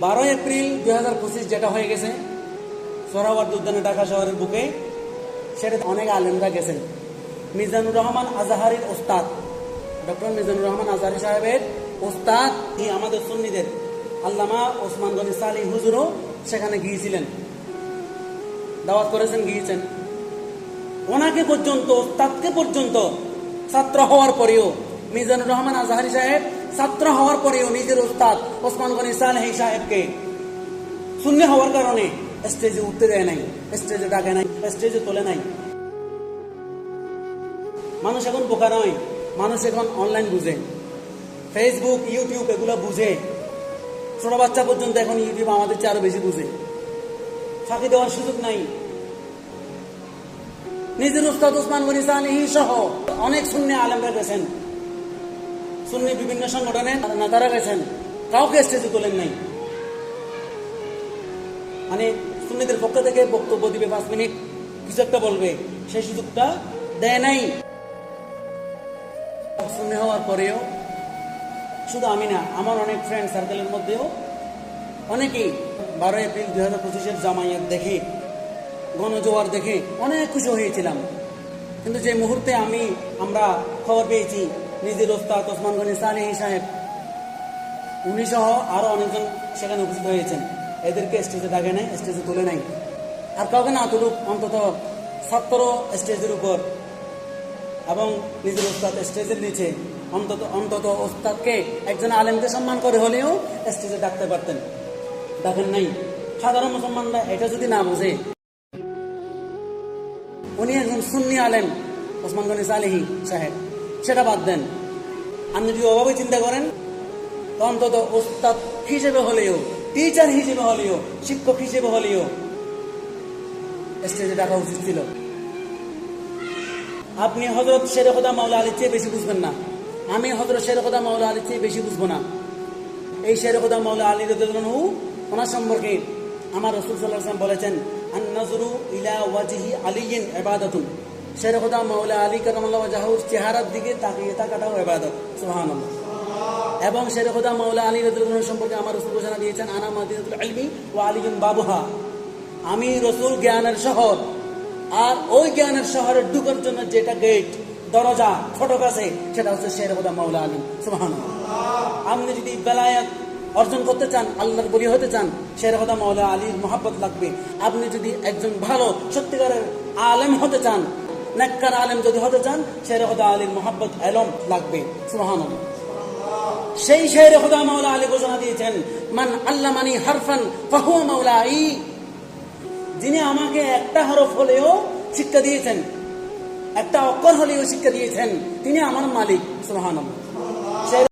12 April 2025 যেটা হয়ে গেছে সোহরাওয়ার্দী উদ্যানে ঢাকা শহরের বুকে, সেটা অনেক আলেমরা গেছেন। মিজানুর রহমান আজহারির ওস্তাদ, ডক্টর মিজানুর রহমান আজহারি সাহেবের ওস্তাদ আমাদের সুন্নিদের আল্লামা ওসমান গনি সালি হুজুরও সেখানে গিয়েছিলেন, দাওয়াত করেছেন, গিয়েছেন। ওনাকে পর্যন্ত, ওস্তাদকে পর্যন্ত ছাত্র হওয়ার পরেও, মিজানুর রহমান আজহারি সাহেব ছাত্র হওয়ার পরেও নিজের ওস্তাদ ওসমান গনি সালেহি সাহেবকে সুন্নি হওয়ার কারণে স্টেজে উঠতে দেয় নাই, স্টেজে ডাকে নাই, স্টেজে তোলে নাই। মানুষ এখন বোকা নয়, মানুষ এখন অনলাইন বুঝে, ফেসবুক, ইউটিউব এগুলো বুঝে। ছোট বাচ্চা পর্যন্ত এখন ইউটিউব আমাদের চেয়ে আরো বেশি বুঝে। ফাঁকি দেওয়ার সুযোগ নাই। নিজের উস্তাদ ওসমান গনি সালেহি সহ অনেক সুন্নি আলেমরা গেছেন, সুন্নি বিভিন্ন সংগঠনের নেতারা গেছেন, কাউকে স্টেজে তোলেন নাই। মানে সুন্নিদের পক্ষ থেকে বক্তব্য দিবে, 5 মিনিট কিছু একটা বলবে, সেই সুযোগটা দেয় নাই। সুন্নি হওয়ার পরেও শুধু আমি না, আমার অনেক ফ্রেন্ড সার্কেলের মধ্যেও অনেকেই 12 এপ্রিল 2025 জামায়াত দেখে, গণজোয়ার দেখে অনেক খুশি হয়েছিলাম। কিন্তু যে মুহূর্তে আমরা খবর পেয়েছি নিজের ওস্তাদ ওসমান গনি সালেহি সাহেব, উনি সহ আরো অনেকজন সেখানে উপস্থিত হয়েছেন, এদেরকে স্টেজে ডাকে নাই, স্টেজে তুলে নাই। আর কাউকে না তুলুক, অন্তত ছাত্র স্টেজের উপর এবং নিজের ওস্তাদ স্টেজের নিচে, অন্তত ওস্তাদকে, একজন আলেমকে সম্মান করে হলেও স্টেজে ডাকতে পারতেন, ডাকেন নাই। সাধারণ মুসলমানরা এটা যদি না বুঝে, উনি একজন সুন্নি আলেম ওসমান গনি সালেহি সাহেব, সেটা বাদ দেন। আপনি যদি অভাবে চিন্তা করেন, তো অন্তত ওস্তাদ হিসেবে হলেও, টিচার হিসেবে হলেও, শিক্ষক হিসেবে হলেও স্টেজে ডাকা উচিত ছিল। আপনি হযরত শেরে খোদা মাওলা আলীর চেয়ে বেশি বুঝবেন না, আমি হযরত শেরে খোদা মাওলা আলীর চেয়ে বেশি বুঝবো না। এই শেরে খোদা মাওলা আলী রাদিয়াল্লাহু আনহু, ওনার সম্পর্কে আমার রাসূল সাল্লাল্লাহু আলাইহি ওয়াসাল্লাম বলেছেন, আন-নাযরু ইলা ওয়াজহি আলিয়্যিন ইবাদাতুন। শেরে খোদা মাওলা আলী কারামাল্লাহু ওয়াজহুর চেহারার দিকে তাকিয়ে থাকাটাও ইবাদত। সুবহানাল্লাহ। এবং শেরে খোদা মাওলা আলী রাদিয়াল্লাহু আনহু সম্পর্কে আমার রাসূল ঘোষণা দিয়েছেন, আনা মাদিনাতুল ইলমি ওয়া আলিয়্যুন বাবুহা। আমি রাসূল জ্ঞানের শহর, আর ওই জ্ঞানের শহরে ঢোকার জন্য যেটা গেট, দরজা, ফটক আছে, সেটা হচ্ছে শেরে খোদা মাওলা আলী। সুবহানাল্লাহ। আপনি যদি বেলায়েত অর্জন করতে চান, আল্লাহর বলি হতে চান, শেরে খোদা মাওলা আলীর মহব্বত লাগবে। আপনি যদি একজন ভালো সত্যিকারের আলেম হতে চান, নেককার আলেম যদি হতে চান, শেরে খোদা আলীর মহব্বত এলম লাগবে। সুবহানাল্লাহ। সেই শেরে খোদা মাওলা আলী ঘোষণা দিয়েছেন, মান আল্লামানি হারফান ফাহুয়া মাওলাই। যিনি আমাকে একটা হরফ হলেও শিক্ষা দিয়েছেন, একটা অক্ষর হলেও শিক্ষা দিয়েছেন, তিনি আমার মালিক। সুবহানাল্লাহ।